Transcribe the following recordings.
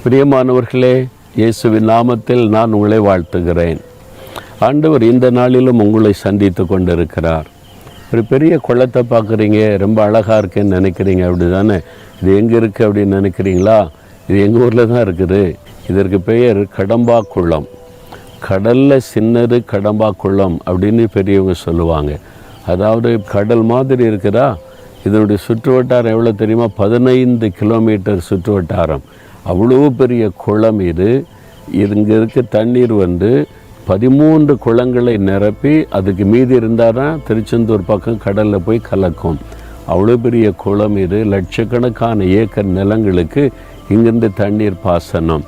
பிரியமானவர்களே, இயேசுவின் நாமத்தில் நான் உங்களை வாழ்த்துகிறேன். ஆண்டவர் இந்த நாளிலும் உங்களை சந்தித்து கொண்டிருக்கிறார். ஒரு பெரிய குளத்தை பார்க்குறீங்க, ரொம்ப அழகாக இருக்குன்னு நினைக்கிறீங்க, அப்படி தானே? இது எங்கே இருக்குது அப்படின்னு நினைக்கிறீங்களா? இது எங்கள் ஊரில் தான் இருக்குது. இதற்கு பெயர் கடம்பா குளம். கடலில் சின்னது கடம்பா குளம் அப்படின்னு பெரியவங்க சொல்லுவாங்க. அதாவது கடல் மாதிரி இருக்குதா? இதனுடைய சுற்று வட்டாரம் எவ்வளோ தெரியுமா? 15 கிலோமீட்டர் சுற்று வட்டாரம். அவ்வளோ பெரிய குளம் இது. இங்கே இருக்க தண்ணீர் 13 குளங்களை நிரப்பி அதுக்கு மீதி இருந்தால் தான் திருச்செந்தூர் பக்கம் கடலில் போய் கலக்கும். அவ்வளோ பெரிய குளம் இது. லட்சக்கணக்கான ஏக்கர் நிலங்களுக்கு இங்கேருந்து தண்ணீர் பாசனம்.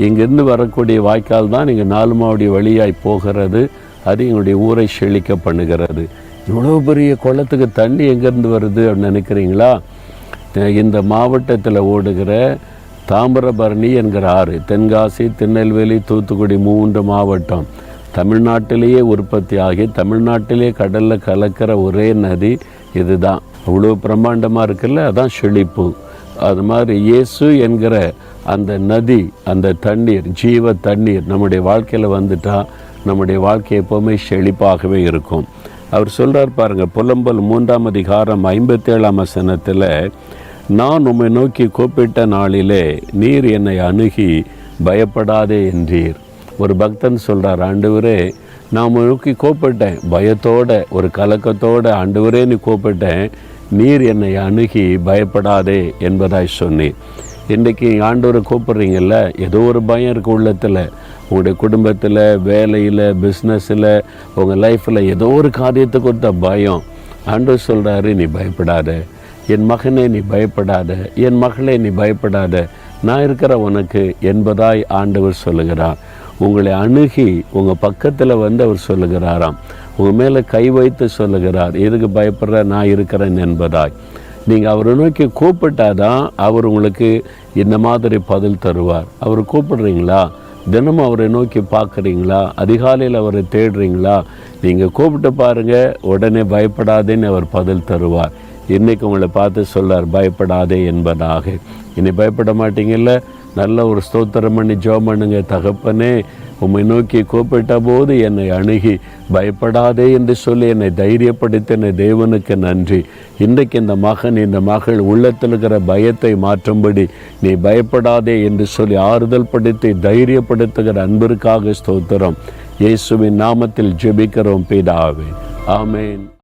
இங்கேருந்து வரக்கூடிய வாய்க்கால் தான் இங்கே 4 மாவடி வழியாய் போகிறது. அது எங்களுடைய ஊரை செழிக்க பண்ணுகிறது. இவ்வளோ பெரிய குளத்துக்கு தண்ணி எங்கேருந்து வருது அப்படின்னு நினைக்கிறீங்களா? இந்த மாவட்டத்தில் ஓடுகிற தாமிரபரணி என்கிற ஆறு, தென்காசி, திருநெல்வேலி, தூத்துக்குடி 3 மாவட்டம் தமிழ்நாட்டிலேயே உற்பத்தி ஆகி தமிழ்நாட்டிலே கடலில் கலக்கிற ஒரே நதி இதுதான். அவ்வளோ பிரம்மாண்டமாக இருக்குல்ல, அதான் செழிப்பு. அது மாதிரி இயேசு என்கிற அந்த நதி, அந்த தண்ணீர், ஜீவ தண்ணீர் நம்முடைய வாழ்க்கையில் வந்துட்டால் நம்முடைய வாழ்க்கை எப்போவுமே செழிப்பாகவே இருக்கும். அவர் சொல்கிறார் பாருங்கள், புலம்பல் 3ஆம் அதிகாரம் 57ஆம் வசனத்தில், நான் உம்மை நோக்கி கூப்பிட்ட நாளிலே நீர் என்னை அணுகி பயப்படாதே என்றீர். ஒரு பக்தன் சொல்கிறார், ஆண்டவரே நான் உம்மை நோக்கி கூப்பிட்டேன், பயத்தோட ஒரு கலக்கத்தோடு, ஆண்டவரே நீ கூப்பிட்டேன், நீர் என்னை அணுகி பயப்படாதே என்பதாய் சொன்னீர். இன்றைக்கி ஆண்டவரை கூப்பிட்றீங்கல்ல, ஏதோ ஒரு பயம் இருக்குது உள்ளத்தில். உங்களுடைய குடும்பத்தில், வேலையில், பிஸ்னஸில், உங்கள் லைஃப்பில் ஏதோ ஒரு காரியத்தை கொடுத்த பயம். ஆண்டவர் சொல்கிறாரு, நீ பயப்படாத, என் மகனே நீ பயப்படாத, என் மகளே நீ பயப்படாத, நான் இருக்கிற உனக்கு என்பதாய் ஆண்டவர் சொல்லுகிறார். உங்களை அணுகி உங்கள் பக்கத்தில் அவர் சொல்லுகிறாராம். உங்கள் மேலே கை வைத்து சொல்லுகிறார், எதுக்கு பயப்படுற, நான் இருக்கிறேன் என்பதாய். நீங்கள் அவரை நோக்கி கூப்பிட்டாதான் அவர் உங்களுக்கு இந்த மாதிரி பதில் தருவார். அவர் கூப்பிடுறீங்களா? தினமும் அவரை நோக்கி பார்க்குறீங்களா? அதிகாலையில் அவரை தேடுறீங்களா? நீங்கள் கூப்பிட்டு பாருங்கள், உடனே பயப்படாதேன்னு அவர் பதில் தருவார். இன்றைக்கி உங்களை பார்த்து சொல்கிறார், பயப்படாதே என்பதாக. இனி பயப்பட மாட்டீங்கல்ல? நல்ல ஒரு ஸ்தோத்திரம் பண்ணி ஜெபம் பண்ணுங்க. தகப்பனே, உம்மை நோக்கி கூப்பிட்ட போது என்னை அணுகி பயப்படாதே என்று சொல்லி என்னை தைரியப்படுத்தின தேவனுக்கு நன்றி. இன்றைக்கு இந்த மகன், இந்த மகள் உள்ளத்தில் இருக்கிற பயத்தை மாற்றும்படி நீ பயப்படாதே என்று சொல்லி ஆறுதல் படுத்தி தைரியப்படுத்துகிற அன்பிற்காக ஸ்தோத்திரம். இயேசுவின் நாமத்தில் ஜெபிக்கிறோம் பிதாவே. ஆமேன்.